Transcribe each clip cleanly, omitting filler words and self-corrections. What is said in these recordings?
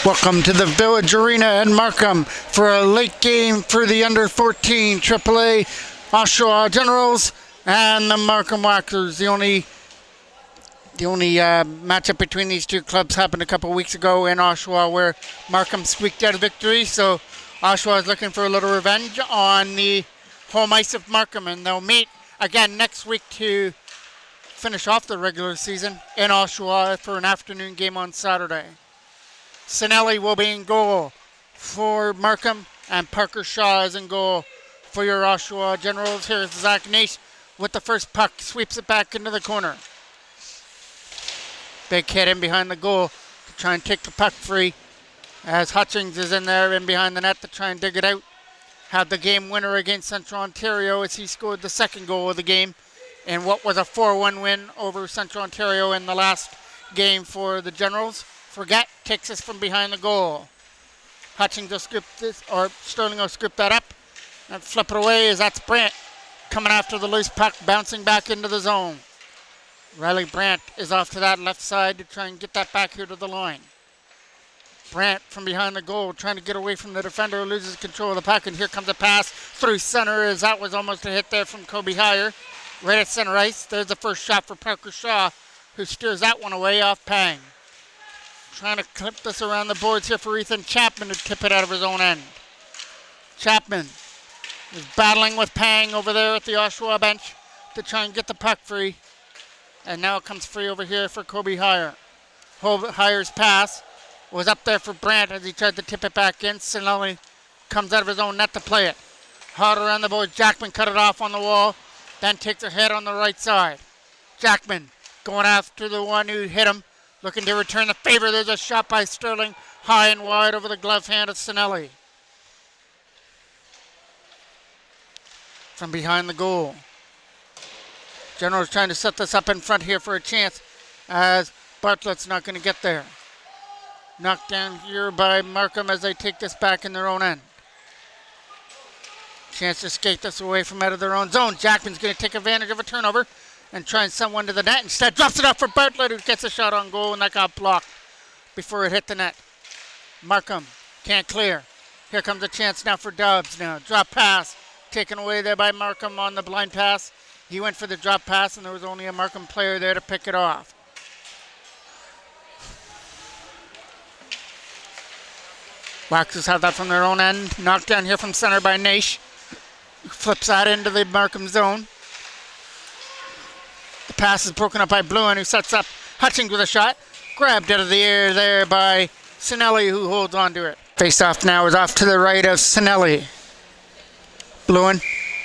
Welcome to the Village Arena in Markham for a late game for the under 14 AAA Oshawa Generals and the Markham Whackers. The only matchup between these two clubs happened a couple weeks ago in Oshawa, where Markham squeaked out a victory. So Oshawa is looking for a little revenge on the home ice of Markham, and they'll meet again next week to finish off the regular season in Oshawa for an afternoon game on Saturday. Sinelli will be in goal for Markham, and Parker Shaw is in goal for your Oshawa Generals. Here's Zach Nace with the first puck, sweeps it back into the corner. Big hit in behind the goal to try and take the puck free, as Hutchings is in there in behind the net to try and dig it out. Had the game winner against Central Ontario as he scored the second goal of the game in what was a 4-1 win over Central Ontario in the last game for the Generals. Forget takes us from behind the goal. Hutchings will scoop this, or Sterling will scoop that up and flip it away as that's Brandt coming after the loose puck, bouncing back into the zone. Riley Brandt is off to that left side to try and get that back here to the line. Brandt from behind the goal trying to get away from the defender, loses control of the puck, and here comes a pass through center as that was almost a hit there from Kobe Heyer. Right at center ice, there's the first shot for Parker Shaw, who steers that one away off Pang. Trying to clip this around the boards here for Ethan Chapman to tip it out of his own end. Chapman is battling with Pang over there at the Oshawa bench to try and get the puck free. And now it comes free over here for Kobe Heyer. Heyer's pass was up there for Brandt as he tried to tip it back in. Sinelli comes out of his own net to play it. Hard around the boards. Jackman cut it off on the wall, then takes a hit on the right side. Jackman going after the one who hit him, looking to return the favor. There's a shot by Sterling, high and wide over the glove hand of Sinelli. From behind the goal. General's trying to set this up in front here for a chance, as Bartlett's not going to get there. Knocked down here by Markham as they take this back in their own end. Chance to skate this away from out of their own zone. Jackman's going to take advantage of a turnover and try and send one to the net. Instead, drops it off for Bartlett, who gets a shot on goal, and that got blocked before it hit the net. Markham can't clear. Here comes a chance now for Dobbs now. Drop pass taken away there by Markham on the blind pass. He went for the drop pass, and there was only a Markham player there to pick it off. Waxers have that from their own end. Knocked down here from center by Naish. Flips that into the Markham zone. The pass is broken up by Bluin, who sets up Hutchings with a shot. Grabbed out of the air there by Sinelli, who holds on to it. Face-off now is off to the right of Sinelli. Bluin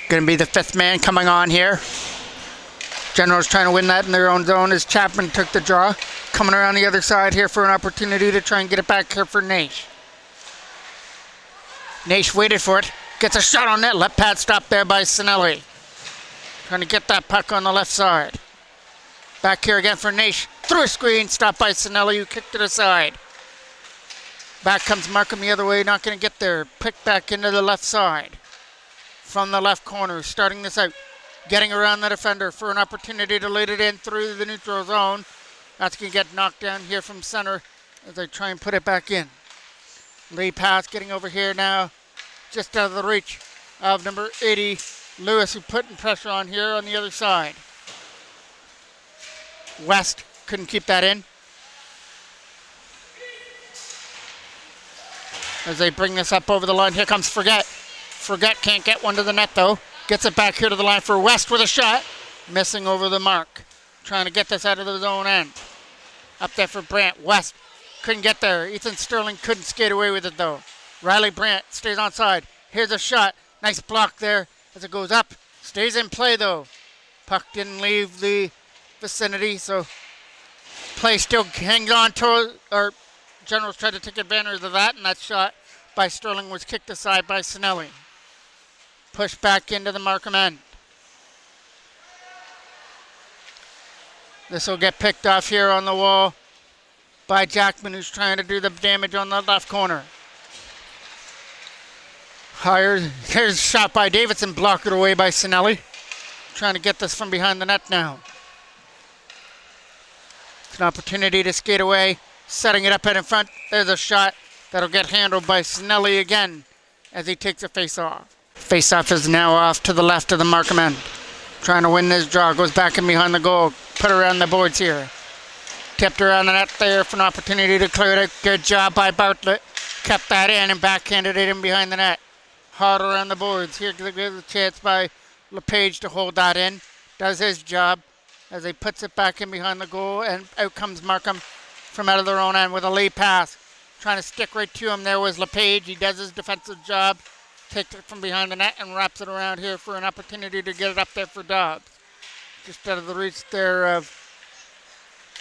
going to be the fifth man coming on here. Generals trying to win that in their own zone as Chapman took the draw. Coming around the other side here for an opportunity to try and get it back here for Naish. Naish waited for it. Gets a shot on net. Left pad stopped there by Sinelli. Trying to get that puck on the left side. Back here again for Naish. Through a screen. Stopped by Sinelli, who kicked it aside. Back comes Markham the other way. Not going to get there. Picked back into the left side. From the left corner. Starting this out. Getting around the defender for an opportunity to lead it in through the neutral zone. That's going to get knocked down here from center as they try and put it back in. Lead pass getting over here now. Just out of the reach of number 80, Lewis, who putting pressure on here on the other side. West couldn't keep that in. As they bring this up over the line, here comes Forget. Forget can't get one to the net though. Gets it back here to the line for West with a shot. Missing over the mark. Trying to get this out of the zone end. Up there for Brandt. West couldn't get there. Ethan Sterling couldn't skate away with it though. Riley Brandt stays onside. Here's a shot. Nice block there as it goes up. Stays in play though. Puck didn't leave the vicinity, so play still hangs on to, or Generals tried to take advantage of that, and that shot by Sterling was kicked aside by Sinelli. Pushed back into the Markham end. This will get picked off here on the wall by Jackman, who's trying to do the damage on the left corner. Here's a shot by Davidson, blocked it away by Sinelli. Trying to get this from behind the net now. It's an opportunity to skate away, setting it up in front. There's a shot That'll get handled by Snelly again as he takes a face-off. Face-off is now off to the left of the Markham end. Trying to win this draw. Goes back in behind the goal. Put around the boards here. Tipped around the net there for an opportunity to clear it out. Good job by Bartlett. Kept that in and backhanded it in behind the net. Hard around the boards. Here gives a chance by LePage to hold that in. Does his job as he puts it back in behind the goal. And out comes Markham from out of their own end with a lay pass. Trying to stick right to him there was LePage. He does his defensive job. Takes it from behind the net and wraps it around here for an opportunity to get it up there for Dobbs. Just out of the reach there of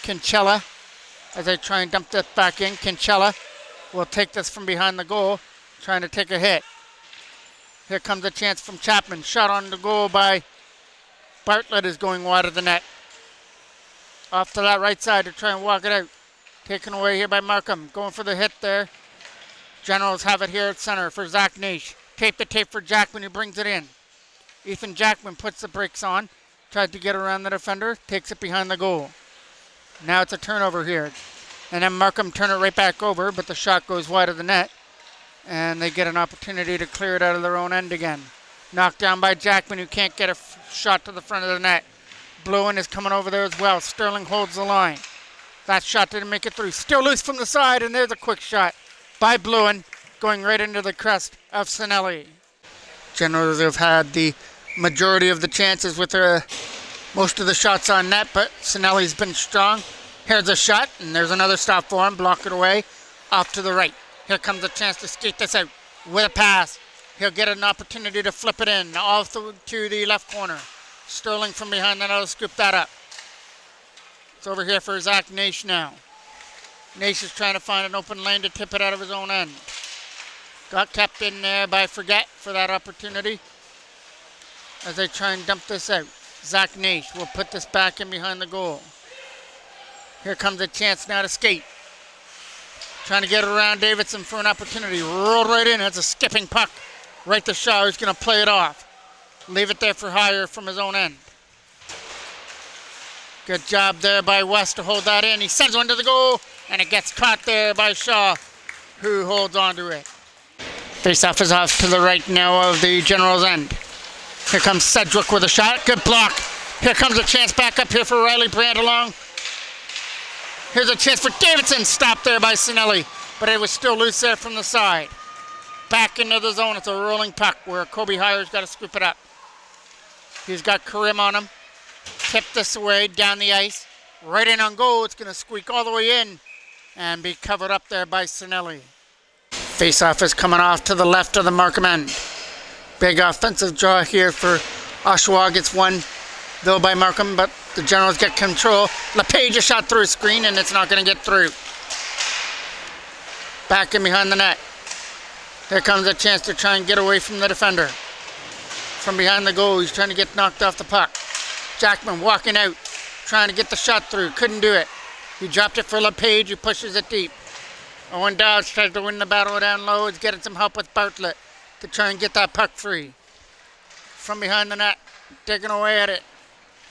Kincella as they try and dump that back in. Kincella will take this from behind the goal, trying to take a hit. Here comes a chance from Chapman. Shot on the goal by Bartlett is going wide of the net. Off to that right side to try and walk it out. Taken away here by Markham. Going for the hit there. Generals have it here at center for Zach Nash. Tape the tape for Jackman who brings it in. Ethan Jackman puts the brakes on. Tries to get around the defender. Takes it behind the goal. Now it's a turnover here. And then Markham turn it right back over, but the shot goes wide of the net. And they get an opportunity to clear it out of their own end again. Knocked down by Jackman who can't get a shot to the front of the net. Bluen is coming over there as well. Sterling holds the line. That shot didn't make it through. Still loose from the side, and there's a quick shot by Bluen going right into the crest of Sinelli. Generals have had the majority of the chances with most of the shots on net, but Sinelli's been strong. Here's a shot, and there's another stop for him. Block it away. Off to the right. Here comes a chance to skate this out with a pass. He'll get an opportunity to flip it in off to the left corner. Sterling from behind that will scoop that up. It's over here for Zach Nash now. Nash is trying to find an open lane to tip it out of his own end. Got kept in there by Forget for that opportunity as they try and dump this out. Zach Nash will put this back in behind the goal. Here comes a chance now to skate. Trying to get around Davidson for an opportunity. Rolled right in. It's a skipping puck. Right to Shaw, who's going to play it off. Leave it there for Hire from his own end. Good job there by West to hold that in. He sends one to the goal, and it gets caught there by Shaw, who holds on to it. Face-off is off to the right now of the General's end. Here comes Sedgwick with a shot. Good block. Here comes a chance back up here for Riley Brandt along. Here's a chance for Davidson. Stopped there by Sinelli, but it was still loose there from the side. Back into the zone. It's a rolling puck where Kobe Hire's got to scoop it up. He's got Karim on him. Tip this away down the ice. Right in on goal. It's going to squeak all the way in and be covered up there by Sinelli. Face-off is coming off to the left of the Markham end. Big offensive draw here for Oshawa. Gets one, though, by Markham, but the Generals get control. LePage a shot through a screen, and it's not going to get through. Back in behind the net. Here comes a chance to try and get away from the defender. From behind the goal, he's trying to get knocked off the puck. Jackman walking out, trying to get the shot through. Couldn't do it. He dropped it for LePage, who pushes it deep. Owen Dodge tries to win the battle down low. He's getting some help with Bartlett to try and get that puck free. From behind the net, digging away at it.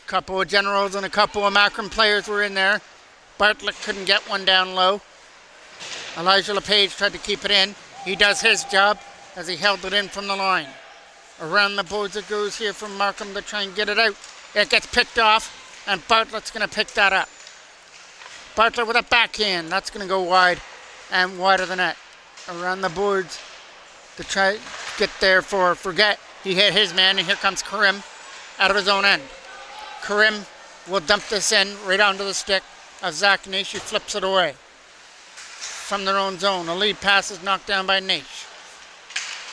A couple of Generals and a couple of Markham players were in there. Bartlett couldn't get one down low. Elijah LePage tried to keep it in. He does his job as he held it in from the line. Around the boards it goes here from Markham to try and get it out. It gets picked off, and Bartlett's going to pick that up. Bartlett with a backhand. That's going to go wide and wide of the net. Around the boards to try to get there for Forget. He hit his man, and here comes Karim out of his own end. Karim will dump this in right onto the stick of Zach Nash, who flips it away. From their own zone, a lead pass is knocked down by Nash.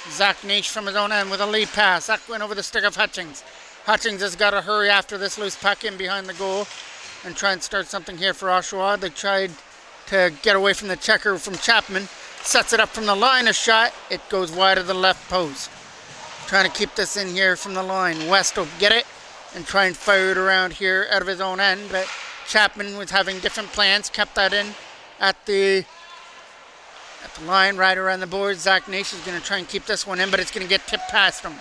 Zach Nash from his own end with a lead pass. That went over the stick of Hutchings. Hutchings has got to hurry after this loose puck in behind the goal and try and start something here for Oshawa. They tried to get away from the checker from Chapman. Sets it up from the line, a shot. It goes wide of the left post. Trying to keep this in here from the line. West will get it and try and fire it around here out of his own end, but Chapman was having different plans. Kept that in at the line right around the board. Zach Nash is going to try and keep this one in, but it's going to get tipped past him.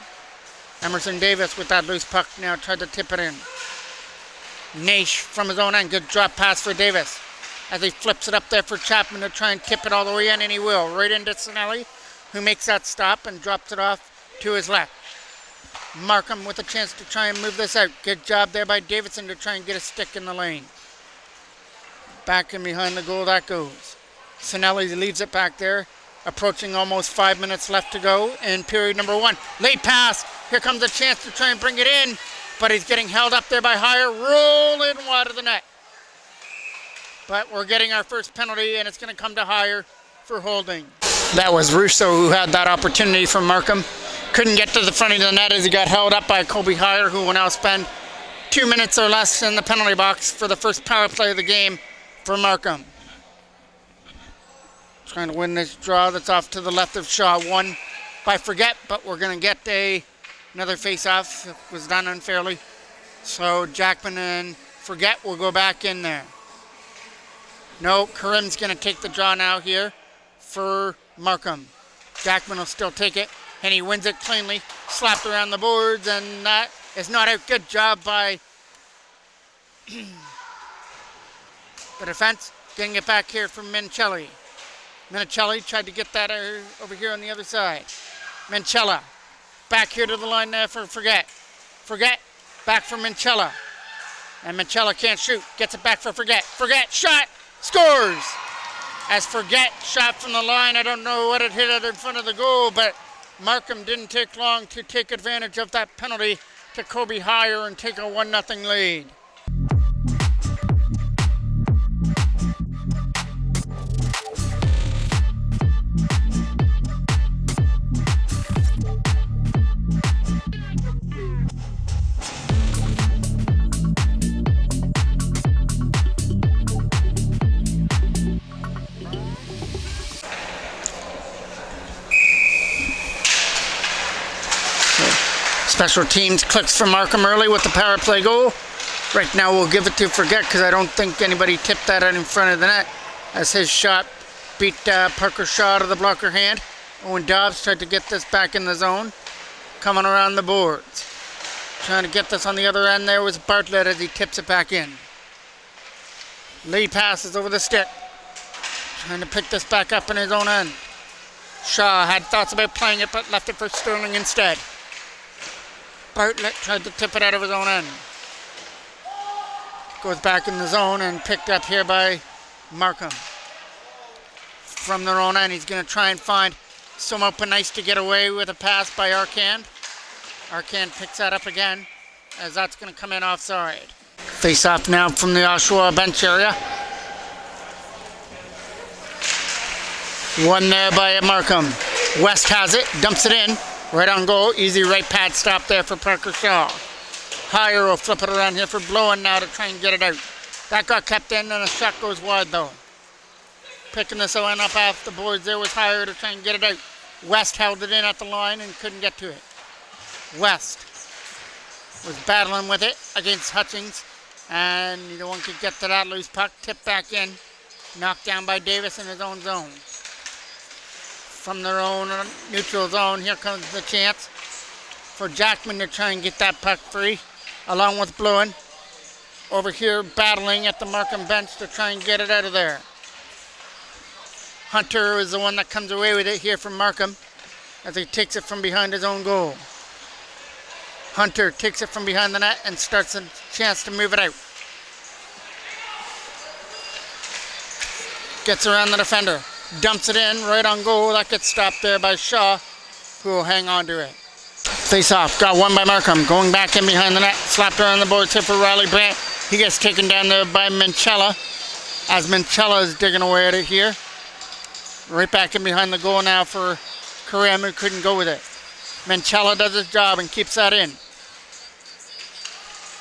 Emerson Davis with that loose puck now tried to tip it in. Nash from his own end. Good drop pass for Davis. as he flips it up there for Chapman to try and tip it all the way in, and he will. Right into Sinelli, who makes that stop and drops it off to his left. Markham with a chance to try and move this out. Good job there by Davidson to try and get a stick in the lane. Back in behind the goal that goes. Sinelli leaves it back there. Approaching almost 5 minutes left to go in period number 1. Late pass. Here comes a chance to try and bring it in. But he's getting held up there by Hire. Rolling wide of the net. But we're getting our first penalty, and it's going to come to Hire for holding. That was Russo who had that opportunity from Markham. Couldn't get to the front of the net as he got held up by Kobe Hire, who will now spend 2 minutes or less in the penalty box for the first power play of the game for Markham. Trying to win this draw that's off to the left of Shaw. Won by Forget, but we're going to get another face-off. It was done unfairly. So Jackman and Forget will go back in there. No, Karim's going to take the draw now here for Markham. Jackman will still take it, and he wins it cleanly. Slapped around the boards, and that is not a good job by the defense. Getting it back here from Mincelli. Mincelli tried to get that over here on the other side. Minchella back here to the line there for Forget. Forget back for Minchella. And Minchella can't shoot. Gets it back for Forget. Forget shot. Scores. As Forget shot from the line. I don't know what it hit at in front of the goal, but Markham didn't take long to take advantage of that penalty to Kobe Hire and take a 1-0 lead. Special teams clicks for Markham early with the power play goal. Right now we'll give it to Forget because I don't think anybody tipped that out in front of the net as his shot beat Parker's shot out of the blocker hand. Owen Dobbs tried to get this back in the zone. Coming around the boards. Trying to get this on the other end there was Bartlett as he tips it back in. Lee passes over the stick. Trying to pick this back up in his own end. Shaw had thoughts about playing it but left it for Sterling instead. Bartlett tried to tip it out of his own end. Goes back in the zone and picked up here by Markham. From their own end, he's going to try and find some open ice to get away with a pass by Arcand. Arcand picks that up again as that's going to come in offside. Face off now from the Oshawa bench area. One there by Markham. West has it, dumps it in. Right on goal, easy right pad stop there for Parker Shaw. Hire will flip it around here for Blowen now to try and get it out. That got kept in and a shot goes wide though. Picking this one up off the boards there was Hire to try and get it out. West held it in at the line and couldn't get to it. West was battling with it against Hutchings and neither one could get to that loose puck. Tipped back in, knocked down by Davis in his own zone. From their own neutral zone, here comes the chance for Jackman to try and get that puck free, along with Blowen. Over here battling at the Markham bench to try and get it out of there. Hunter is the one that comes away with it here from Markham as he takes it from behind his own goal. Hunter takes it from behind the net and starts a chance to move it out. Gets around the defender. Dumps it in right on goal. That gets stopped there by Shaw, who will hang on to it. Face off. Got one by Markham. Going back in behind the net. Slapped around the boards here for Riley Brandt. He gets taken down there by Minchella as Minchella is digging away at it here. Right back in behind the goal now for Karim, who couldn't go with it. Minchella does his job and keeps that in.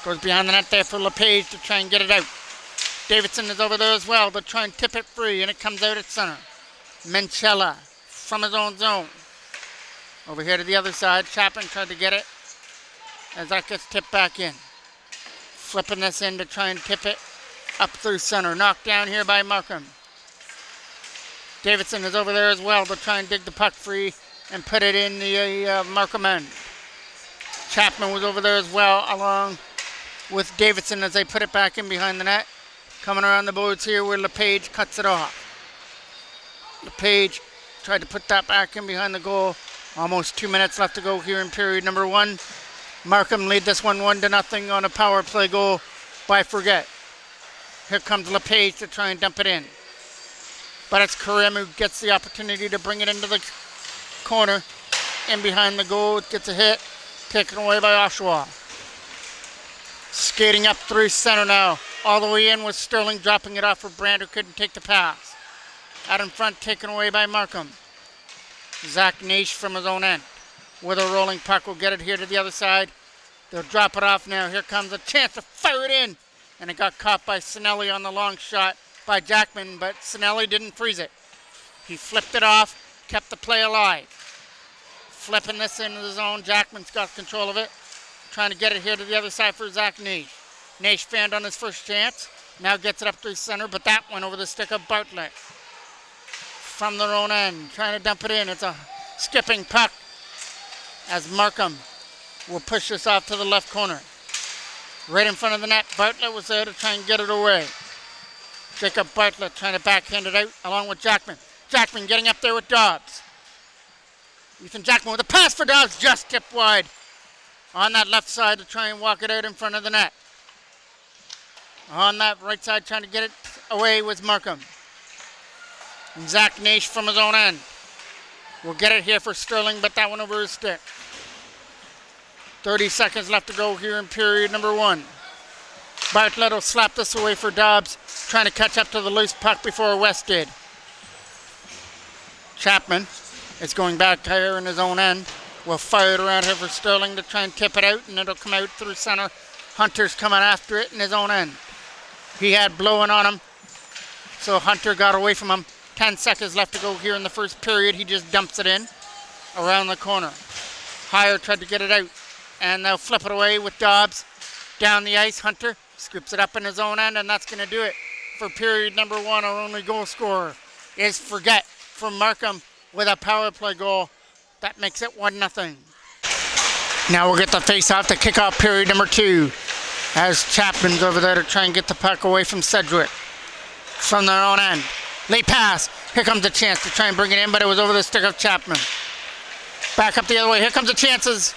Goes behind the net there for LePage to try and get it out. Davidson is over there as well to try and tip it free, and it comes out at center. Minchella from his own zone. Over here to the other side. Chapman tried to get it as that gets tipped back in. Flipping this in to try and tip it up through center. Knocked down here by Markham. Davidson is over there as well to try and dig the puck free and put it in the Markham end. Chapman was over there as well along with Davidson as they put it back in behind the net. Coming around the boards here where LePage cuts it off. LePage tried to put that back in behind the goal. Almost 2 minutes left to go here in period number 1. Markham lead this one 1-0 on a power play goal by Forget. Here comes LePage to try and dump it in. But it's Karim who gets the opportunity to bring it into the corner. In behind the goal, it gets a hit. Taken away by Oshawa. Skating up through center now. All the way in with Sterling dropping it off for Brandt, who couldn't take the pass. Out in front, taken away by Markham. Zach Nish from his own end. With a rolling puck, will get it here to the other side. They'll drop it off now. Here comes a chance to fire it in. And it got caught by Sinelli on the long shot by Jackman, but Sinelli didn't freeze it. He flipped it off, kept the play alive. Flipping this into the zone. Jackman's got control of it. Trying to get it here to the other side for Zach Nish. Nish found on his first chance. Now gets it up through center, but that went over the stick of Bartlett. From their own end, trying to dump it in. It's a skipping puck as Markham will push this off to the left corner. Right in front of the net, Bartlett was there to try and get it away. Jacob Bartlett trying to backhand it out along with Jackman. Jackman getting up there with Dobbs. Ethan Jackman with a pass for Dobbs, just tipped wide on that left side to try and walk it out in front of the net. On that right side trying to get it away was Markham. And Zach Nish from his own end will get it here for Sterling, but that one over his stick. 30 seconds left to go here in period number 1. Bartlett will slap this away for Dobbs, trying to catch up to the loose puck before West did. Chapman is going back here in his own end. Will fire it around here for Sterling to try and tip it out, and it'll come out through center. Hunter's coming after it in his own end. He had blowing on him, so Hunter got away from him. 10 seconds left to go here in the first period. He just dumps it in around the corner. Hire tried to get it out, and they'll flip it away with Dobbs. Down the ice, Hunter scoops it up in his own end, and that's going to do it for period number 1. Our only goal scorer is Forget from Markham with a power play goal. That makes it 1-0. Now we'll get the face-off to kick off period number 2 as Chapman's over there to try and get the puck away from Sedgwick from their own end. Late pass. Here comes a chance to try and bring it in, but it was over the stick of Chapman. Back up the other way. Here comes the chances.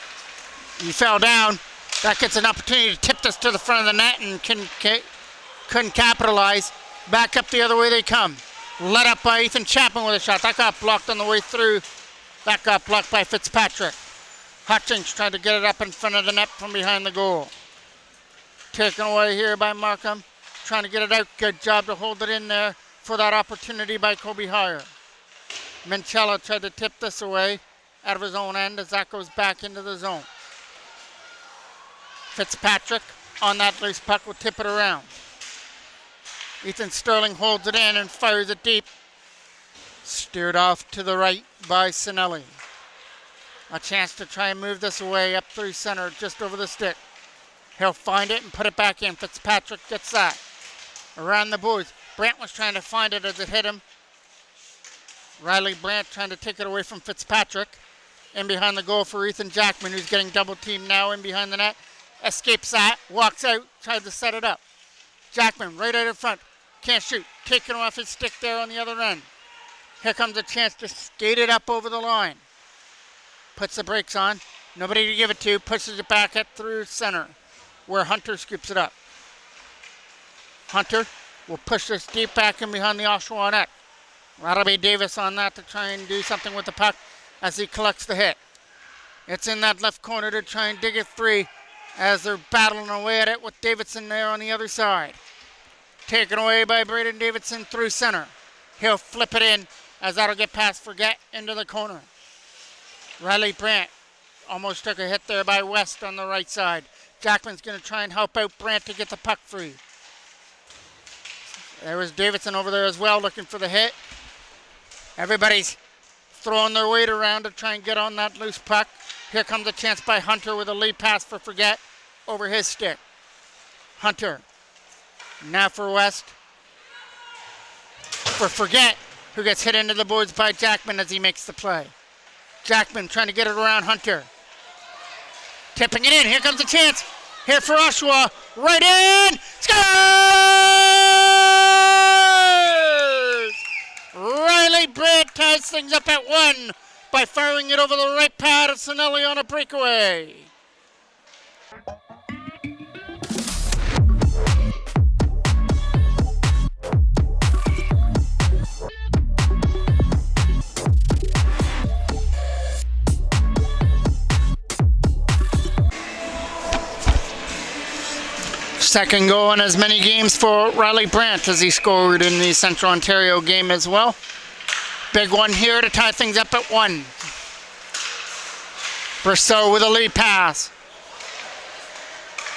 He fell down. That gets an opportunity to tip this to the front of the net and couldn't capitalize. Back up the other way they come. Led up by Ethan Chapman with a shot. That got blocked on the way through. That got blocked by Fitzpatrick. Hutchings tried to get it up in front of the net from behind the goal. Taken away here by Markham. Trying to get it out. Good job to hold it in there for that opportunity by Kobe Hire. Minchella tried to tip this away out of his own end as that goes back into the zone. Fitzpatrick on that loose puck will tip it around. Ethan Sterling holds it in and fires it deep. Steered off to the right by Sinelli. A chance to try and move this away up through center, just over the stick. He'll find it and put it back in. Fitzpatrick gets that. Around the boards. Brandt was trying to find it as it hit him. Riley Brandt trying to take it away from Fitzpatrick. In behind the goal for Ethan Jackman, who's getting double teamed now in behind the net. Escapes that, walks out, tried to set it up. Jackman right out in front. Can't shoot. Taking off his stick there on the other end. Here comes a chance to skate it up over the line. Puts the brakes on. Nobody to give it to. Pushes it back up through center where Hunter scoops it up. Hunter will push this deep back in behind the Oshawa net. That'll be Davis on that to try and do something with the puck as he collects the hit. It's in that left corner to try and dig it free as they're battling away at it with Davidson there on the other side. Taken away by Braden Davidson through center. He'll flip it in as that'll get past Forget into the corner. Riley Brandt almost took a hit there by West on the right side. Jackman's going to try and help out Brandt to get the puck free. There was Davidson over there as well looking for the hit. Everybody's throwing their weight around to try and get on that loose puck. Here comes a chance by Hunter with a lead pass for Forget over his stick. Hunter. Now for West. For Forget, who gets hit into the boards by Jackman as he makes the play. Jackman trying to get it around Hunter. Tipping it in. Here comes a chance. Here for Oshawa. Right in. Score! 3-1 Oshawa. Riley Brandt ties things up at 1 by firing it over the right pad of Sinelli on a breakaway. Second goal in as many games for Riley Brandt as he scored in the Central Ontario game as well. Big one here to tie things up at 1. Brousseau with a lead pass.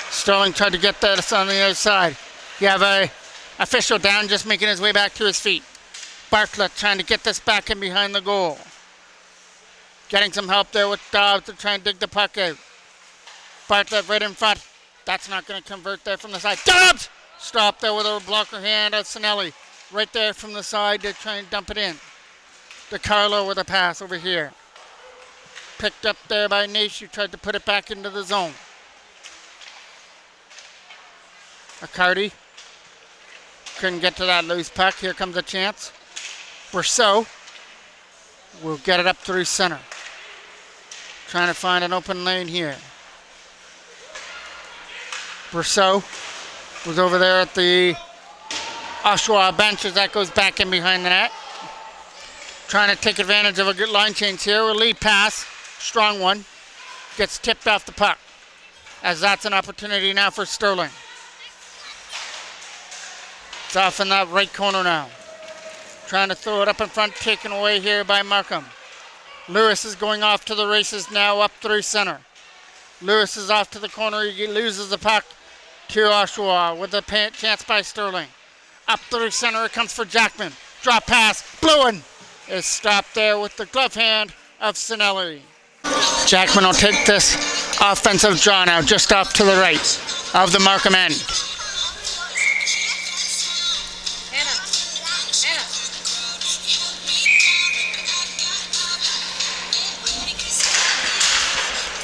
Sterling tried to get that on the other side. You have a official down, just making his way back to his feet. Bartlett trying to get this back in behind the goal. Getting some help there with Dobbs to try and dig the puck out. Bartlett right in front. That's not going to convert there from the side. Dobbs! Stop there with a blocker hand of Sinelli. Right there from the side to try and dump it in. DiCarlo with a pass over here. Picked up there by Nash, who tried to put it back into the zone. Accardi couldn't get to that loose puck. Here comes a chance. Brousseau will get it up through center. Trying to find an open lane here. Brousseau was over there at the Oshawa bench as that goes back in behind the net. Trying to take advantage of a good line change here. A lead pass, strong one. Gets tipped off the puck. As that's an opportunity now for Sterling. It's off in that right corner now. Trying to throw it up in front, taken away here by Markham. Lewis is going off to the races now up through center. Lewis is off to the corner. He loses the puck to Oshawa with a chance by Sterling. Up through center it comes for Jackman. Drop pass. Bluen is stopped there with the glove hand of Sinelli. Jackman will take this offensive draw now just off to the right of the Markham end.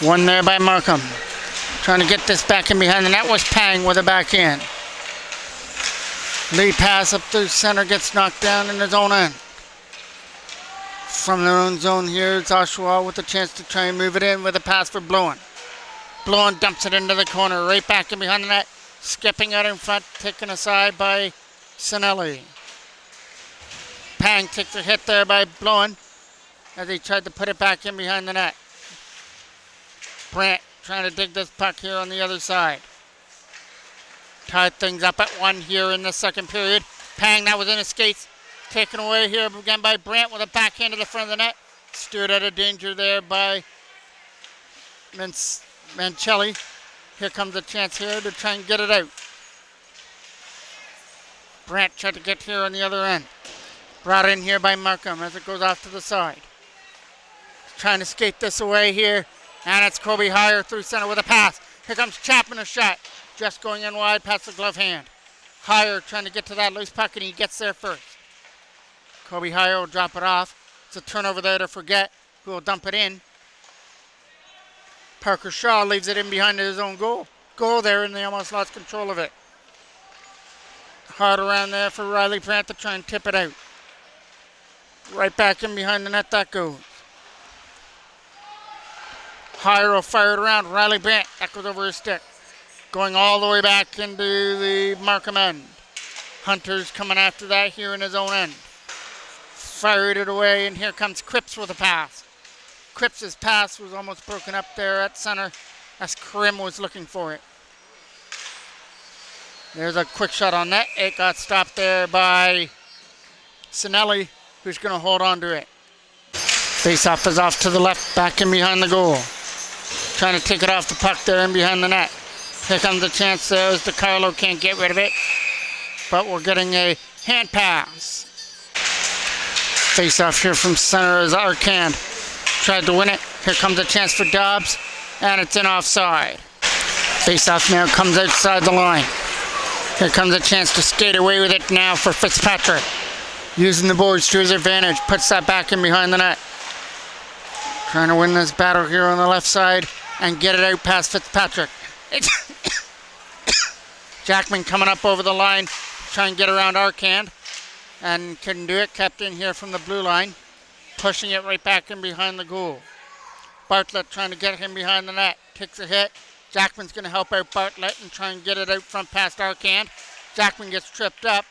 One there by Markham. Trying to get this back in behind the net was Pang with a backhand. Lead pass up through center gets knocked down in his own end. From their own zone here, it's Oshawa with a chance to try and move it in with a pass for Bluen. Bluen dumps it into the corner, right back in behind the net. Skipping out in front, taken aside by Sinelli. Pang takes a hit there by Bluen as he tried to put it back in behind the net. Brandt trying to dig this puck here on the other side. Tied things up at 1 here in the second period. Pang, that was in his skates. Taken away here again by Brandt with a backhand to the front of the net. Stood out of danger there by Mancelli. Here comes a chance here to try and get it out. Brandt tried to get here on the other end. Brought in here by Markham as it goes off to the side. Trying to skate this away here. And it's Kobe Hire through center with a pass. Here comes Chapman, a shot. Just going in wide past the glove hand. Hire trying to get to that loose puck and he gets there first. Kobe Hire will drop it off. It's a turnover there to Forget, who will dump it in. Parker Shaw leaves it in behind his own goal. Goal there and they almost lost control of it. Hard around there for Riley Brandt to try and tip it out. Right back in behind the net that goes. Hire will fire it around. Riley Brandt, that goes over his stick. Going all the way back into the Markham end. Hunter's coming after that here in his own end. Fired it away, and here comes Cripps with a pass. Cripps' pass was almost broken up there at center as Krim was looking for it. There's a quick shot on net. It got stopped there by Sinelli, who's going to hold on to it. Face-off is off to the left, back in behind the goal. Trying to take it off the puck there in behind the net. Here comes the chance there as DiCarlo can't get rid of it. But we're getting a hand pass. Face-off here from center as Arcand tried to win it. Here comes a chance for Dobbs, and it's in offside. Face-off now comes outside the line. Here comes a chance to skate away with it now for Fitzpatrick. Using the boards to his advantage, puts that back in behind the net. Trying to win this battle here on the left side and get it out past Fitzpatrick. Jackman coming up over the line, trying to get around Arcand. and couldn't do it. Kept in here from the blue line, pushing it right back in behind the goal. Bartlett trying to get him behind the net. Takes a hit. Jackman's going to help out Bartlett and try and get it out front past Arcand. Jackman gets tripped up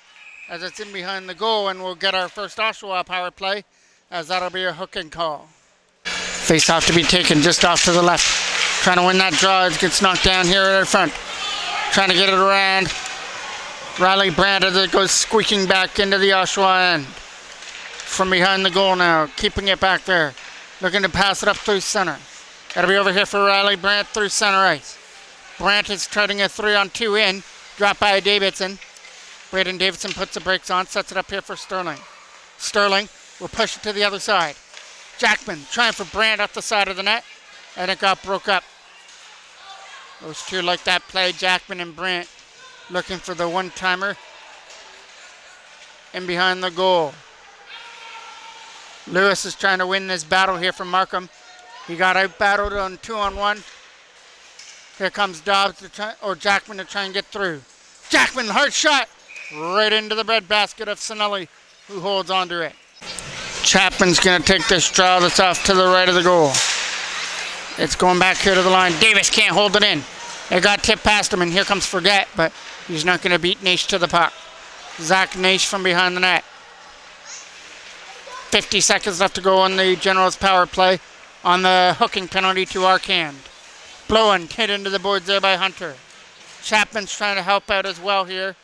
as it's in behind the goal, and we'll get our first Oshawa power play, as that'll be a hooking call. Face off to be taken just off to the left. Trying to win that draw. It gets knocked down here at our front. Trying to get it around. Riley Brandt as it goes squeaking back into the Oshawa end. From behind the goal now. Keeping it back there. Looking to pass it up through center. Got to be over here for Riley Brandt through center ice. Brandt is turning a 3-on-2 in. Dropped by Davidson. Braden Davidson puts the brakes on. Sets it up here for Sterling. Sterling will push it to the other side. Jackman trying for Brandt up the side of the net. And it got broke up. Those two like that play. Jackman and Brandt looking for the one-timer. In behind the goal. Lewis is trying to win this battle here from Markham. He got out-battled on 2-on-1. Here comes Dobbs Jackman to try and get through. Jackman, hard shot. Right into the breadbasket of Sinelli, who holds onto it. Chapman's going to take this draw that's off to the right of the goal. It's going back here to the line. Davis can't hold it in. It got tipped past him, and here comes Forget, but he's not going to beat Naish to the puck. Zach Naish from behind the net. 50 seconds left to go on the Generals power play on the hooking penalty to Arcand. Blowen hit into the boards there by Hunter. Chapman's trying to help out as well here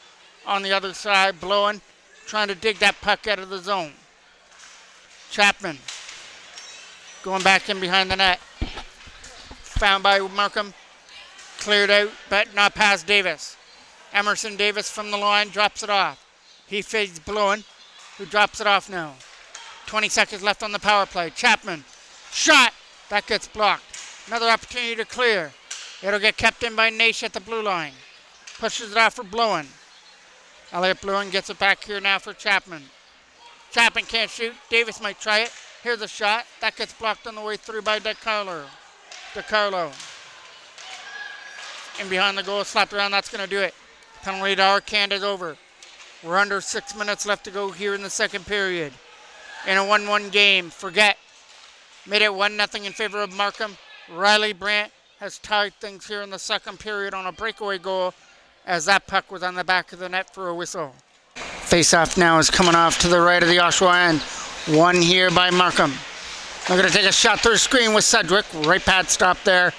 on the other side. Blowen trying to dig that puck out of the zone. Chapman going back in behind the net. Found by Markham. Cleared out, but not past Davis. Emerson Davis from the line drops it off. He fades Blowen, who drops it off now. 20 seconds left on the power play. Chapman, shot. That gets blocked. Another opportunity to clear. It'll get kept in by Naish at the blue line. Pushes it out for Blowen. Elliot Blowen gets it back here now for Chapman. Chapman can't shoot. Davis might try it. Here's a shot. That gets blocked on the way through by DeCarlo. In behind the goal, slapped around. That's going to do it. Penalty to Arcand is over. We're under 6 minutes left to go here in the second period. In a 1-1 game, Forget made it 1-0 in favor of Markham. Riley Brandt has tied things here in the second period on a breakaway goal, as that puck was on the back of the net for a whistle. Face-off now is coming off to the right of the Oshawa end. One here by Markham. They're going to take a shot through the screen with Sedgwick. Right pad stop there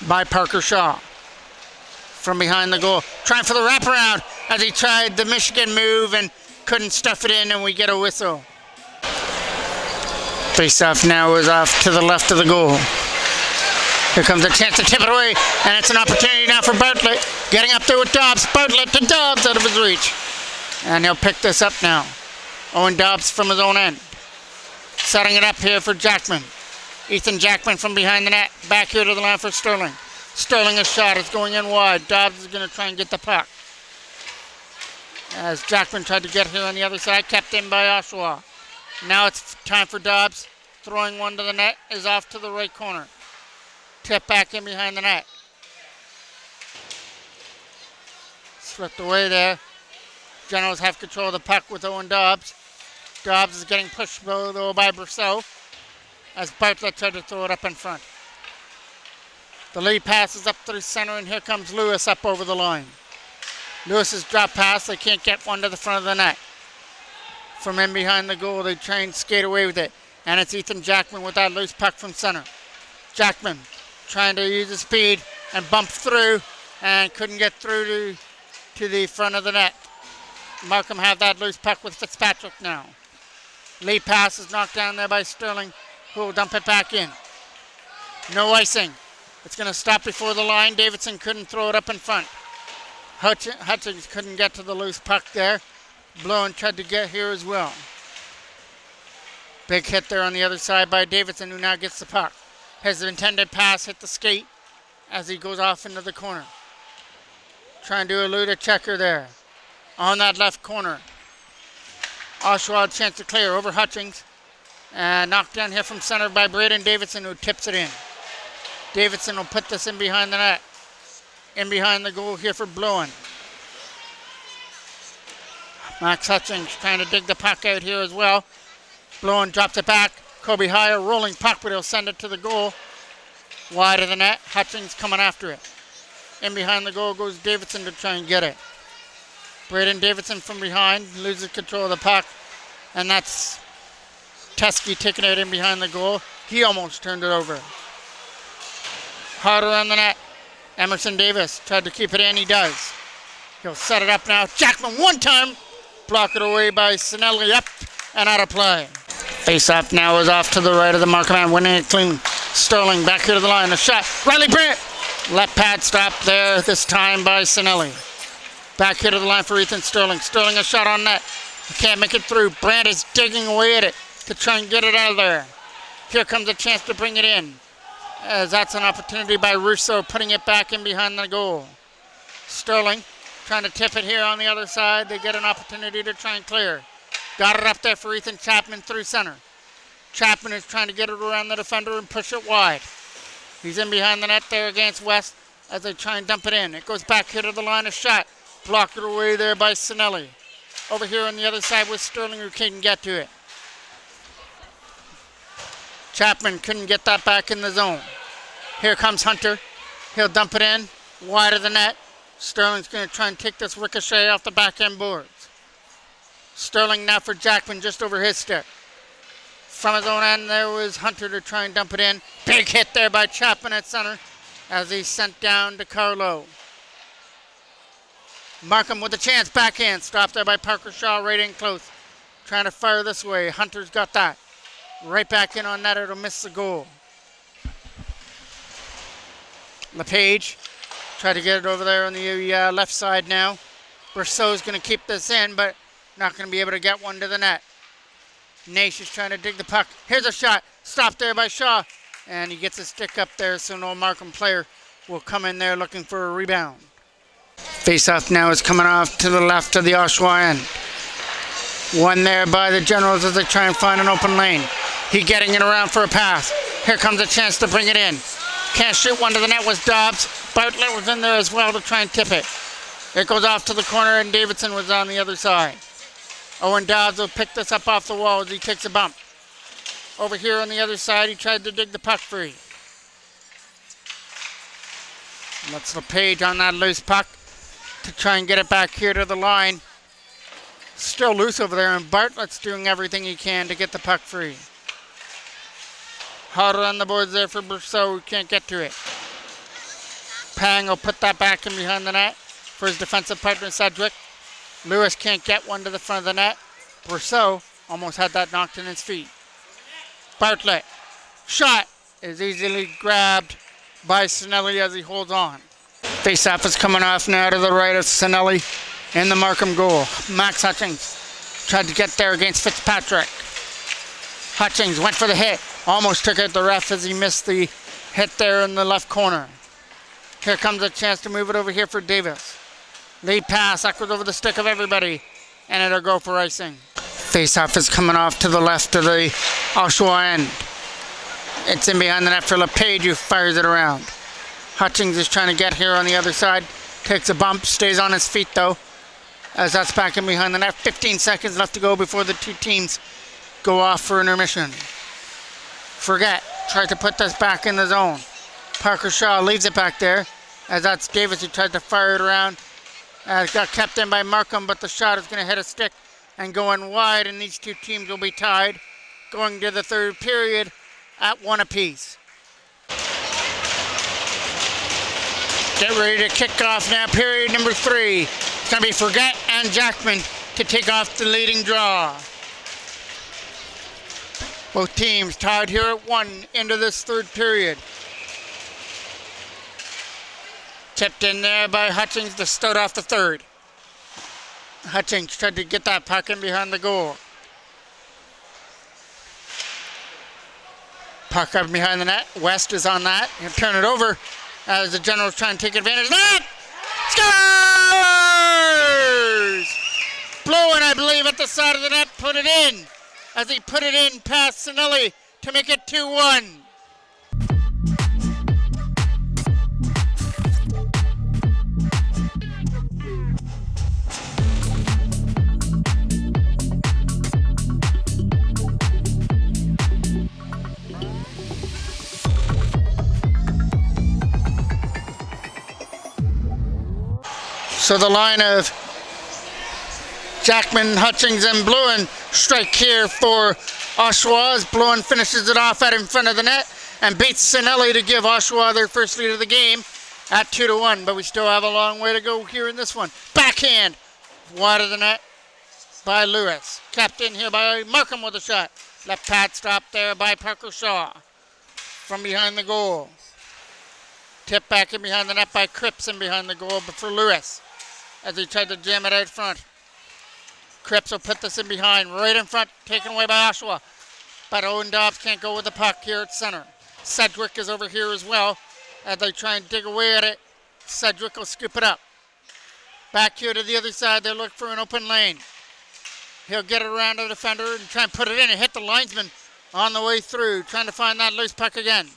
by Parker Shaw. From behind the goal, trying for the wraparound as he tried the Michigan move and couldn't stuff it in, and we get a whistle. Face-off now is off to the left of the goal. Here comes a chance to tip it away, and it's an opportunity now for Bartlett. Getting up there with Dobbs. Bartlett to Dobbs out of his reach. And he'll pick this up now. Owen Dobbs from his own end. Setting it up here for Jackman. Ethan Jackman from behind the net. Back here to the line for Sterling. Sterling's shot is going in wide. Dobbs is going to try and get the puck. As Jackman tried to get here on the other side, kept in by Oshawa. Now it's time for Dobbs. Throwing one to the net is off to the right corner. Tip back in behind the net. Slipped away there. Generals have control of the puck with Owen Dobbs. Dobbs is getting pushed though by Brousseau as Bartlett tried to throw it up in front. The lead passes up through center, and here comes Lewis up over the line. Lewis's drop pass, they can't get one to the front of the net. From in behind the goal, they try and skate away with it. And it's Ethan Jackman with that loose puck from center. Jackman trying to use his speed and bump through, and couldn't get through to the front of the net. Markham have that loose puck with Fitzpatrick now. Lead pass is knocked down there by Sterling, who will dump it back in. No icing. It's going to stop before the line. Davidson couldn't throw it up in front. Hutchings couldn't get to the loose puck there. Blowen tried to get here as well. Big hit there on the other side by Davidson, who now gets the puck. His intended pass hit the skate as he goes off into the corner. Trying to elude a checker there. On that left corner. Oshawa chance to clear over Hutchings. And knocked down here from center by Braden Davidson, who tips it in. Davidson will put this in behind the net. In behind the goal here for Blowen. Max Hutchings trying to dig the puck out here as well. Blowen drops it back. Kobe Hire rolling puck, but he'll send it to the goal. Wide of the net. Hutchings coming after it. In behind the goal goes Davidson to try and get it. Braden Davidson from behind loses control of the puck. And that's Teskey taking it in behind the goal. He almost turned it over. Harder on the net. Emerson Davis tried to keep it in. He does. He'll set it up now. Jackman one time. Block it away by Sinelli, up and out of play. Face-off now is off to the right of the Markham man, winning it clean. Sterling back here to the line. A shot. Riley Brandt. Left pad stop there this time by Sinelli. Back here to the line for Ethan Sterling. Sterling a shot on net. He can't make it through. Brandt is digging away at it to try and get it out of there. Here comes a chance to bring it in, as that's an opportunity by Russo, putting it back in behind the goal. Sterling trying to tip it here on the other side. They get an opportunity to try and clear. Got it up there for Ethan Chapman through center. Chapman is trying to get it around the defender and push it wide. He's in behind the net there against West as they try and dump it in. It goes back here to the line of shot. Blocked it away there by Sinelli. Over here on the other side with Sterling, who couldn't get to it. Chapman couldn't get that back in the zone. Here comes Hunter. He'll dump it in wide of the net. Sterling's going to try and take this ricochet off the back end boards. Sterling now for Jackman just over his stick. From his own end there was Hunter to try and dump it in. Big hit there by Chapman at center as he's sent down to Carlo. Markham with a chance, backhand. Stopped there by Parker Shaw, right in close. Trying to fire this way. Hunter's got that. Right back in on that, it'll miss the goal. LePage tried to get it over there on the left side now. Brousseau's going to keep this in, but not going to be able to get one to the net. Naish is trying to dig the puck. Here's a shot. Stopped there by Shaw. And he gets a stick up there, so no Markham player will come in there looking for a rebound. Face-off now is coming off to the left of the Oshawa end. One there by the Generals as they try and find an open lane. He getting it around for a pass. Here comes a chance to bring it in. Can't shoot one to the net was Dobbs. Bartlett was in there as well to try and tip it. It goes off to the corner and Davidson was on the other side. Owen Dobbs will pick this up off the wall as he takes a bump. Over here on the other side, he tried to dig the puck free. That's LePage on that loose puck to try and get it back here to the line. Still loose over there, and Bartlett's doing everything he can to get the puck free. Harder on the boards there for Brousseau, who can't get to it. Pang will put that back in behind the net for his defensive partner, Sedgwick. Lewis can't get one to the front of the net. Brousseau almost had that knocked in his feet. Bartlett, shot, is easily grabbed by Sinelli as he holds on. Face-off is coming off now to the right of Sinelli in the Markham goal. Max Hutchings tried to get there against Fitzpatrick. Hutchings went for the hit. Almost took out the ref as he missed the hit there in the left corner. Here comes a chance to move it over here for Davis. Lead pass, echoes over the stick of everybody, and it'll go for icing. Face-off is coming off to the left of the Oshawa end. It's in behind the net for LePage, who fires it around. Hutchings is trying to get here on the other side. Takes a bump, stays on his feet though, as that's back in behind the net. 15 seconds left to go before the two teams go off for intermission. Forget, tried to put this back in the zone. Parker Shaw leaves it back there, as that's Davis who tried to fire it around. It got kept in by Markham, but the shot is going to hit a stick and go in wide, and these two teams will be tied going to the third period at 1 apiece. Get ready to kick off now period number 3. It's going to be Forget and Jackman to take off the leading draw. Both teams tied here at 1 into this third period. Tipped in there by Hutchings to start off the third. Hutchings tried to get that puck in behind the goal. Puck up behind the net. West is on that. He'll turn it over as the Generals try and take advantage. Net! Scores! Blowen, I believe, at the side of the net, put it in as he put it in past Sinelli to make it 2-1. So the line of Jackman, Hutchings, and Bluen strike here for Oshawa as Bluen finishes it off out in front of the net and beats Sinelli to give Oshawa their first lead of the game at 2-1. But we still have a long way to go here in this one. Backhand, wide of the net by Lewis. Kept in here by Markham with a shot. Left pad stop there by Parker Shaw from behind the goal. Tip back in behind the net by Cripps in behind the goal, but for Lewis as he tried to jam it out front. Cripps will put this in behind, right in front, taken away by Oshawa. But Owen Dobbs can't go with the puck here at center. Sedgwick is over here as well as they try and dig away at it. Sedgwick will scoop it up. Back here to the other side, they look for an open lane. He'll get it around the defender and try and put it in and hit the linesman on the way through, trying to find that loose puck again.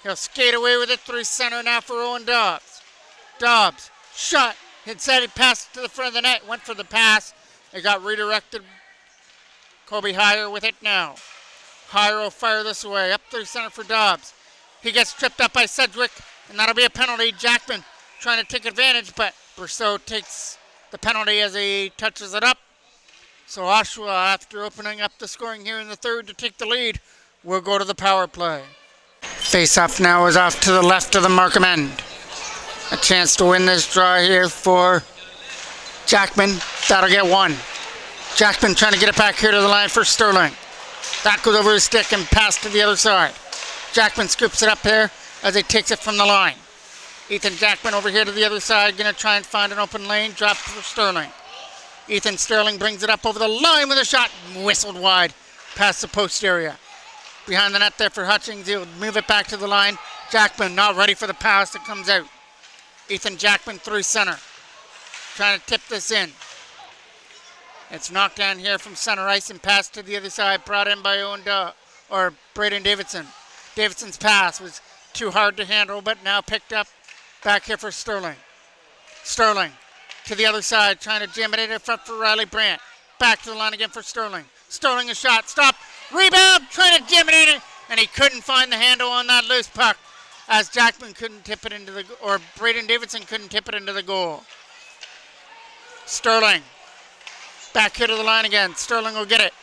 He'll skate away with it through center now for Owen Dobbs. Dobbs, shot. Instead he passed to the front of the net, went for the pass. It got redirected. Kobe Heyer with it now. Heyer will fire this away, up through center for Dobbs. He gets tripped up by Sedgwick, and that'll be a penalty. Jackman trying to take advantage, but Brousseau takes the penalty as he touches it up. So Oshawa, after opening up the scoring here in the third to take the lead, will go to the power play. Face-off now is off to the left of the Markham end. A chance to win this draw here for Jackman. That'll get one. Jackman trying to get it back here to the line for Sterling. That goes over his stick and passed to the other side. Jackman scoops it up here as he takes it from the line. Ethan Jackman over here to the other side, going to try and find an open lane. Drop for Sterling. Ethan Sterling brings it up over the line with a shot. Whistled wide past the post area. Behind the net there for Hutchings. He'll move it back to the line. Jackman not ready for the pass that comes out. Ethan Jackman through center. Trying to tip this in. It's knocked down here from center ice and passed to the other side. Brought in by Braden Davidson. Davidson's pass was too hard to handle, but now picked up back here for Sterling. Sterling to the other side, trying to jam it in front for Riley Brandt. Back to the line again for Sterling. Sterling a shot, stop, rebound, trying to jam it in, and he couldn't find the handle on that loose puck as Jackman couldn't tip it into the, or Braden Davidson couldn't tip it into the goal. Sterling, back here to the line again. Sterling will get it.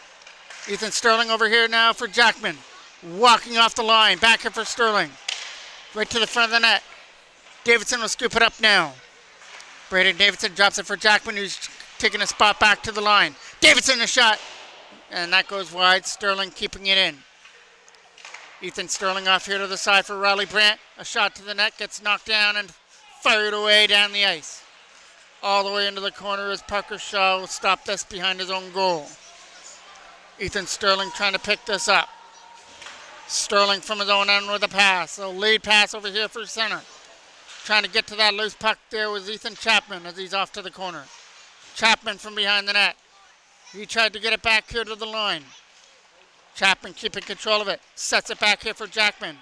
Ethan Sterling over here now for Jackman. Walking off the line, back here for Sterling. Right to the front of the net. Davidson will scoop it up now. Braden Davidson drops it for Jackman, who's taking a spot back to the line. Davidson a shot, and that goes wide. Sterling keeping it in. Ethan Sterling off here to the side for Riley Brandt. A shot to the net, gets knocked down and fired away down the ice. All the way into the corner as Parker Shaw will stop this behind his own goal. Ethan Sterling trying to pick this up. Sterling from his own end with a pass. A lead pass over here for center. Trying to get to that loose puck there was Ethan Chapman as he's off to the corner. Chapman from behind the net. He tried to get it back here to the line. Chapman keeping control of it. Sets it back here for Jackman.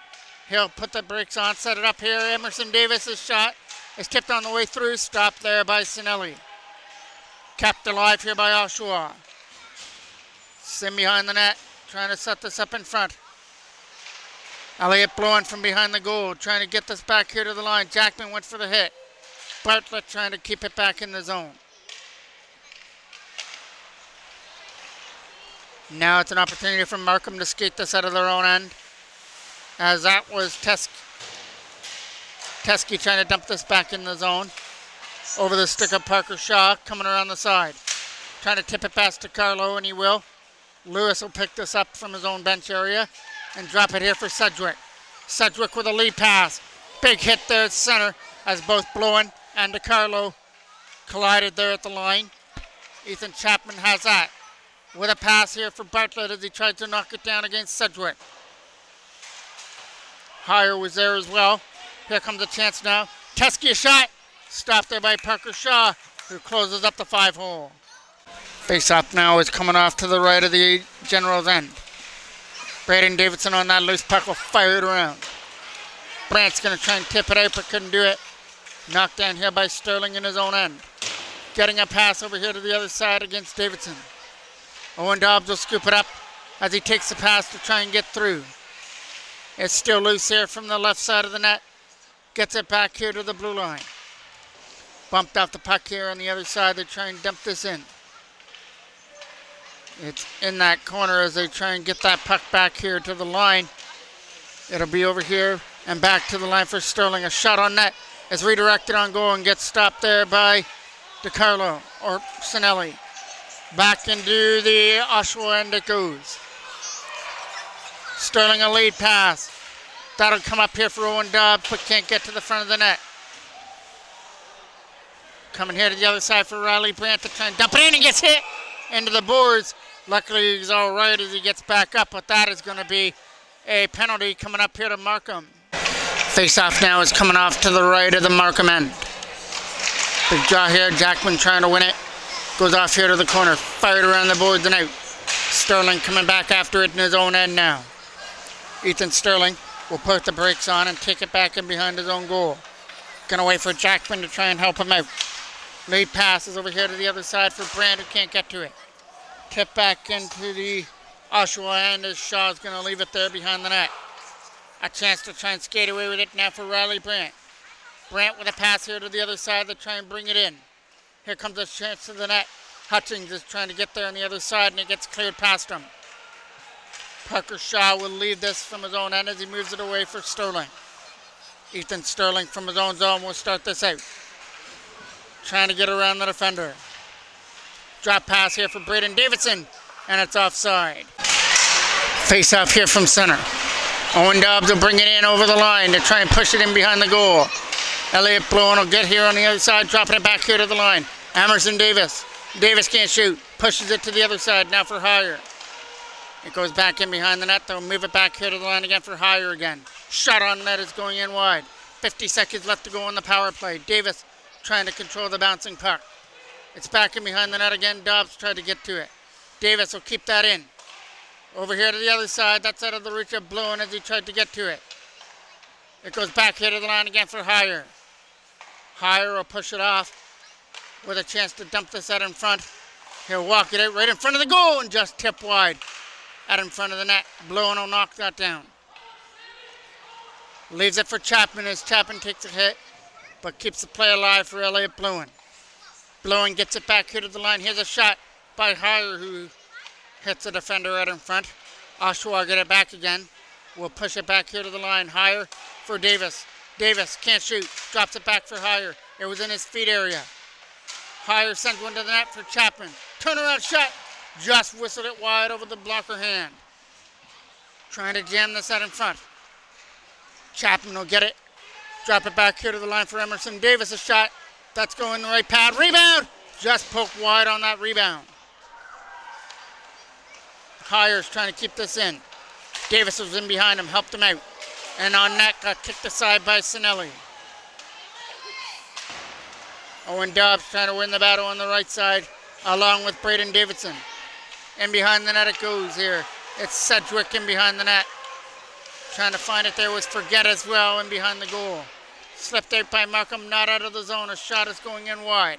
He'll put the brakes on, set it up here. Emerson Davis' shot is tipped on the way through. Stopped there by Sinelli. Kept alive here by Oshawa. Sim behind the net. Trying to set this up in front. Elliott Bluen from behind the goal, trying to get this back here to the line. Jackman went for the hit. Bartlett trying to keep it back in the zone. Now it's an opportunity for Markham to skate this out of their own end. As that was Teskey trying to dump this back in the zone. Over the stick of Parker Shaw, coming around the side. Trying to tip it past to Carlo, and he will. Lewis will pick this up from his own bench area and drop it here for Sedgwick. Sedgwick with a lead pass. Big hit there at center as both Bluen and DeCarlo collided there at the line. Ethan Chapman has that. With a pass here for Bartlett as he tried to knock it down against Sedgwick. Heyer was there as well. Here comes a chance now. Teskey a shot. Stopped there by Parker Shaw, who closes up the 5-hole. Face-off now is coming off to the right of the General's end. Braden Davidson on that loose puck will fire it around. Brandt's going to try and tip it out, but couldn't do it. Knocked down here by Sterling in his own end. Getting a pass over here to the other side against Davidson. Owen Dobbs will scoop it up as he takes the pass to try and get through. It's still loose here from the left side of the net. Gets it back here to the blue line. Bumped off the puck here on the other side. They try and dump this in. It's in that corner as they try and get that puck back here to the line. It'll be over here and back to the line for Sterling. A shot on net is redirected on goal and gets stopped there by DiCarlo or Sinelli. Back into the Oshawa end it goes. Sterling a lead pass. That'll come up here for Owen Dobbs, but can't get to the front of the net. Coming here to the other side for Riley Brandt to try and dump it in and gets hit into the boards. Luckily he's all right as he gets back up, but that is going to be a penalty coming up here to Markham. Face-off now is coming off to the right of the Markham end. Big draw here, Jackman trying to win it. Goes off here to the corner, fired around the boards and out. Sterling coming back after it in his own end now. Ethan Sterling will put the brakes on and take it back in behind his own goal. Gonna wait for Jackman to try and help him out. Lead pass is over here to the other side for Brand, who can't get to it. Tip back into the Oshawa end as Shaw's gonna leave it there behind the net. A chance to try and skate away with it now for Riley Brandt. Brandt with a pass here to the other side to try and bring it in. Here comes a chance to the net. Hutchings is trying to get there on the other side and it gets cleared past him. Parker Shaw will leave this from his own end as he moves it away for Sterling. Ethan Sterling from his own zone will start this out. Trying to get around the defender. Drop pass here for Braden Davidson, and it's offside. Face off here from center. Owen Dobbs will bring it in over the line to try and push it in behind the goal. Elliot Blowen will get here on the other side, dropping it back here to the line. Emerson Davis. Davis can't shoot. Pushes it to the other side now for Hire. It goes back in behind the net. They'll move it back here to the line again for Hire again. Shot on net is going in wide. 50 seconds left to go on the power play. Davis trying to control the bouncing puck. It's back in behind the net again. Dobbs tried to get to it. Davis will keep that in. Over here to the other side. That's out of the reach of Blowen as he tried to get to it. It goes back here to the line again for Hire. Hire will push it off with a chance to dump this out in front. He'll walk it out right in front of the goal and just tip wide out in front of the net. Blowen will knock that down. Leaves it for Chapman as Chapman takes a hit, but keeps the play alive for Elliot Blowen. Blowen gets it back here to the line. Here's a shot by Hire who hits the defender right in front. Oshawa get it back again. We'll push it back here to the line. Hire for Davis. Davis can't shoot. Drops it back for Hire. It was in his feet area. Hire sends one to the net for Chapman. Turnaround shot. Just whistled it wide over the blocker hand. Trying to jam this out in front. Chapman will get it. Drop it back here to the line for Emerson Davis. A shot. That's going the right pad. Rebound. Just poked wide on that rebound. Hire's trying to keep this in. Davis was in behind him. Helped him out. And on net got kicked aside by Sinelli. Owen Dobbs trying to win the battle on the right side along with Braden Davidson. In behind the net it goes here. It's Sedgwick in behind the net. Trying to find it there was Forget as well in behind the goal. Slipped out by Markham, not out of the zone. A shot is going in wide.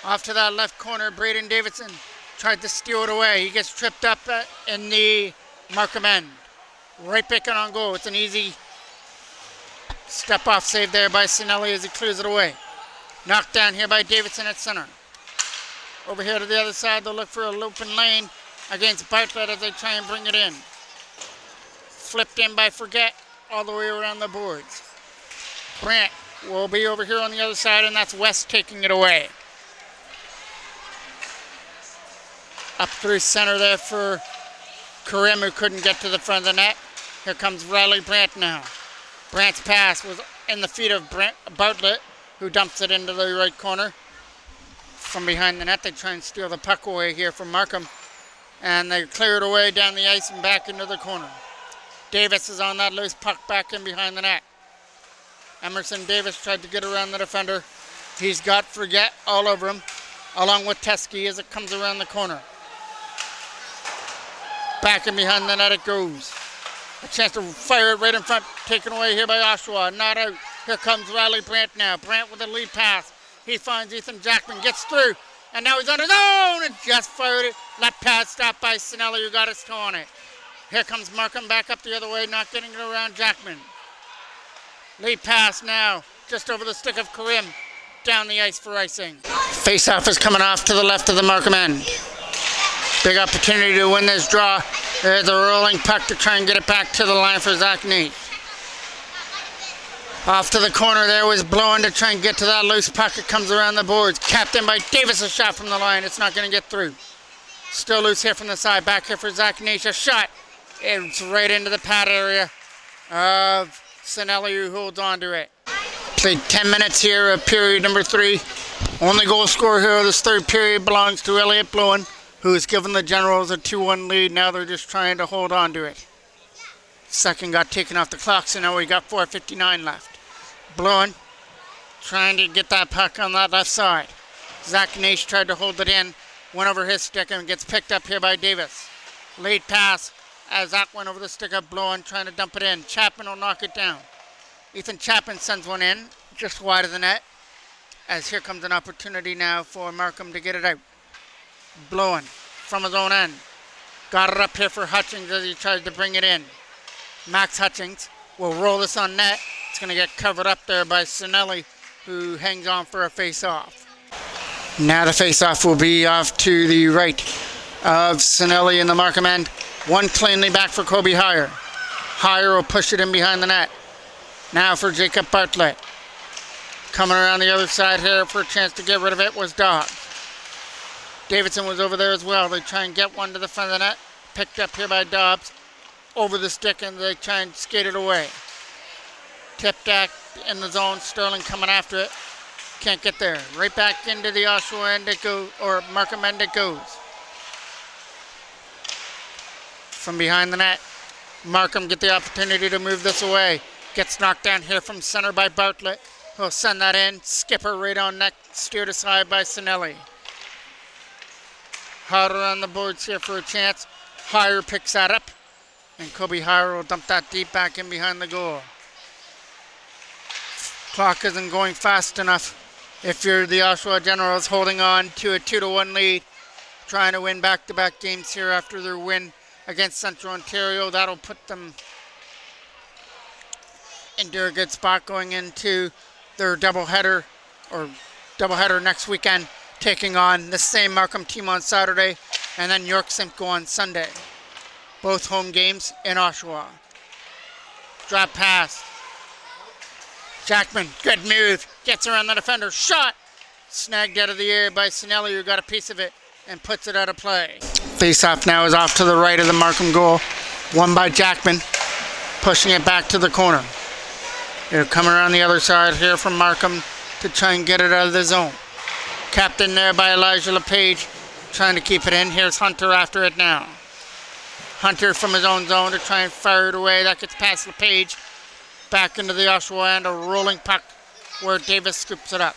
Off to that left corner, Braden Davidson tried to steal it away. He gets tripped up in the Markham end. Right picking on goal. It's an easy step-off save there by Sinelli as he clears it away. Knocked down here by Davidson at center. Over here to the other side, they'll look for a open lane against Bartlett as they try and bring it in. Flipped in by Forget all the way around the boards. Brandt will be over here on the other side, and that's West taking it away. Up through center there for Karim, who couldn't get to the front of the net. Here comes Riley Brandt now. Brandt's pass was in the feet of Bartlett, who dumps it into the right corner. From behind the net, they try and steal the puck away here from Markham. And they clear it away down the ice and back into the corner. Davis is on that loose puck back in behind the net. Emerson Davis tried to get around the defender. He's got Forget all over him, along with Teskey as it comes around the corner. Back in behind the net it goes. A chance to fire it right in front, taken away here by Oshawa. Not out. Here comes Riley Brandt now. Brandt with a lead pass. He finds Ethan Jackman, gets through, and now he's on his own and just fired it. Left pass stopped by Sinelli, who got his toe on it. Here comes Markham back up the other way, not getting it around Jackman. Lead pass now, just over the stick of Karim. down the ice for icing. Face-off is coming off to the left of the Markham end. Big opportunity to win this draw. There's a rolling puck to try and get it back to the line for Zach Nate. Off to the corner there was blowing to try and get to that loose puck. It comes around the boards. Capped in by Davis, a shot from the line. It's not going to get through. Still loose here from the side. Back here for Zach Nate. A shot. It's right into the pad area of Sinelli, who holds on to it. Played 10 minutes here of period number 3. Only goal scorer here of this third period belongs to Elliot Blowen, who has given the Generals a 2-1 lead. Now they're just trying to hold on to it. Second got taken off the clock, so now we got 4:59 left. Blowen trying to get that puck on that left side. Zach Nash tried to hold it in, went over his stick and gets picked up here by Davis. Late pass as that went over the stick of Blowen, trying to dump it in. Chapman will knock it down. Ethan Chapman sends one in, just wide of the net, as here comes an opportunity now for Markham to get it out. Blowen from his own end. Got it up here for Hutchings as he tries to bring it in. Max Hutchings will roll this on net. It's going to get covered up there by Sinelli, who hangs on for a face-off. Now the face-off will be off to the right of Sinelli in the Markham end. One cleanly back for Kobe Heyer. Heyer will push it in behind the net. Now for Jacob Bartlett. Coming around the other side here for a chance to get rid of it was Dobbs. Davidson was over there as well. They try and get one to the front of the net. Picked up here by Dobbs. Over the stick, and they try and skate it away. Tipped back in the zone. Sterling coming after it. Can't get there. Right back into the Oshawa end it goes, or Markham end it goes. From behind the net, Markham get the opportunity to move this away. Gets knocked down here from center by Bartlett. He'll send that in. Skipper right on net. Steered aside by Sinelli. Harder on the boards here for a chance. Heyer picks that up. And Kobe Heyer will dump that deep back in behind the goal. Clock isn't going fast enough if you're the Oshawa Generals, holding on to a 2-1 lead. Trying to win back-to-back games here after their win against Central Ontario. That'll put them into a good spot going into their doubleheader next weekend, taking on the same Markham team on Saturday, and then York Simcoe on Sunday. Both home games in Oshawa. Drop pass. Jackman, good move. Gets around the defender. Shot. Snagged out of the air by Sinelli, who got a piece of it and puts it out of play. Face-off now is off to the right of the Markham goal. Won by Jackman. Pushing it back to the corner. They're coming around the other side here from Markham to try and get it out of the zone. Capped in there by Elijah LePage. Trying to keep it in. Here's Hunter after it now. Hunter from his own zone to try and fire it away. That gets past LePage. Back into the Oshawa end. A rolling puck where Davis scoops it up.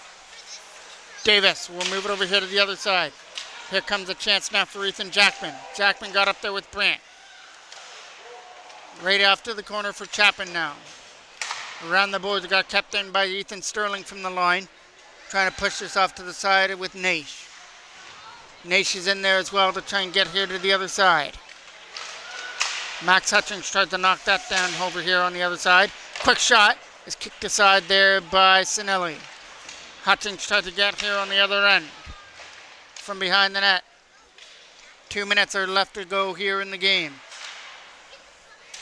Davis will move it over here to the other side. Here comes a chance now for Ethan Jackman. Jackman got up there with Brandt. Right off to the corner for Chapman now. Around the boards, it got kept in by Ethan Sterling from the line. Trying to push this off to the side with Nash. Nash is in there as well to try and get here to the other side. Max Hutchings tried to knock that down over here on the other side. Quick shot is kicked aside there by Sinelli. Hutchings tried to get here on the other end from behind the net. 2 minutes are left to go here in the game.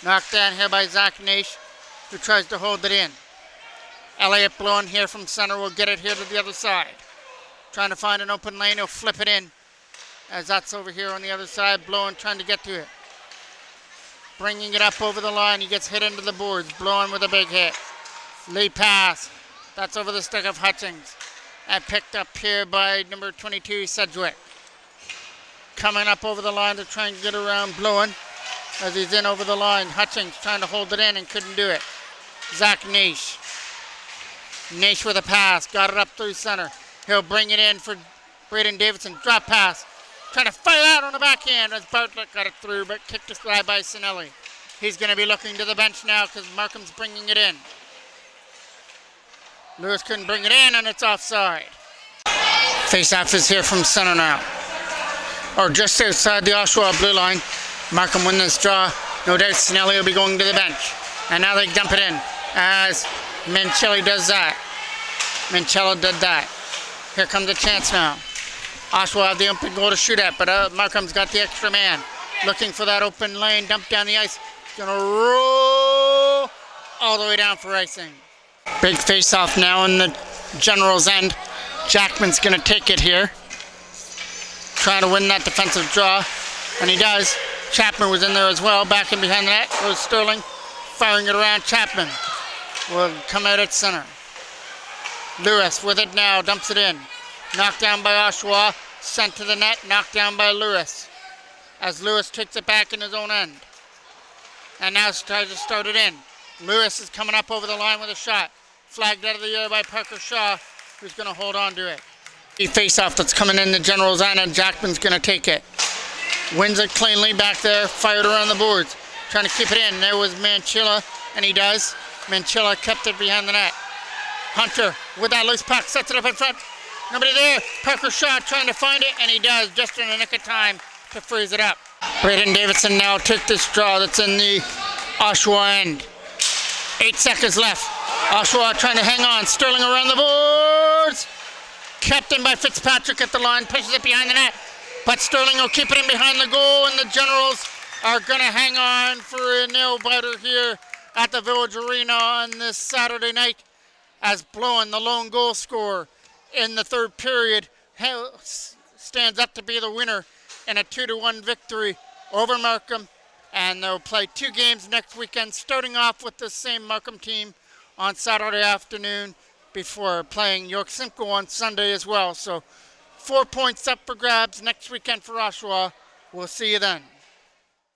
Knocked down here by Zach Nash, who tries to hold it in. Elliot Blowen here from center will get it here to the other side. Trying to find an open lane, he'll flip it in. As that's over here on the other side, Blowen trying to get to it. Bringing it up over the line, he gets hit into the boards. Blowen with a big hit. Late pass. That's over the stick of Hutchings. And picked up here by number 22, Sedgwick. Coming up over the line to try and get around Blowen as he's in over the line. Hutchings trying to hold it in and couldn't do it. Zach Nash. Nash with a pass. Got it up through center. He'll bring it in for Braden Davidson. Drop pass. Trying to fire out on the backhand as Bartlett got it through, but kicked aside by Sinelli. He's going to be looking to the bench now because Markham's bringing it in. Lewis couldn't bring it in, and it's offside. Face-off is here from center now. Or just outside the Oshawa blue line. Markham win this draw. No doubt Sinelli will be going to the bench. And now they dump it in as Mancelli does that. Mancello did that. Here comes a chance now. Oshawa have the open goal to shoot at, but Markham's got the extra man. Looking for that open lane, dump down the ice. He's going to roll all the way down for icing. Big face-off now in the General's end. Jackman's going to take it here. Trying to win that defensive draw, and he does. Chapman was in there as well, back in behind the net. Goes Sterling, firing it around. Chapman will come out at center. Lewis with it now, dumps it in. Knocked down by Oshawa, sent to the net, knocked down by Lewis. As Lewis takes it back in his own end. And now tries to start it in. Lewis is coming up over the line with a shot. Flagged out of the air by Parker Shaw, who's going to hold on to it. The face-off that's coming in the General's end, and Jackman's going to take it. Wins it cleanly back there, fired around the boards. Trying to keep it in. There was Manchilla, and he does. Manchilla kept it behind the net. Hunter with that loose puck, sets it up in front. Nobody there. Parker Shaw trying to find it, and he does, just in the nick of time to freeze it up. Braden Davidson now took this draw that's in the Oshawa end. 8 seconds left. Oshawa trying to hang on. Sterling around the boards. Kept in by Fitzpatrick at the line, pushes it behind the net. But Sterling will keep it in behind the goal, and the Generals are going to hang on for a nail-biter here at the Village Arena on this Saturday night, as Blowen, the lone goal scorer in the third period, stands up to be the winner in a 2-1 victory over Markham. And they'll play 2 games next weekend, starting off with the same Markham team on Saturday afternoon before playing York Simcoe on Sunday as well. So 4 points up for grabs next weekend for Oshawa. We'll see you then.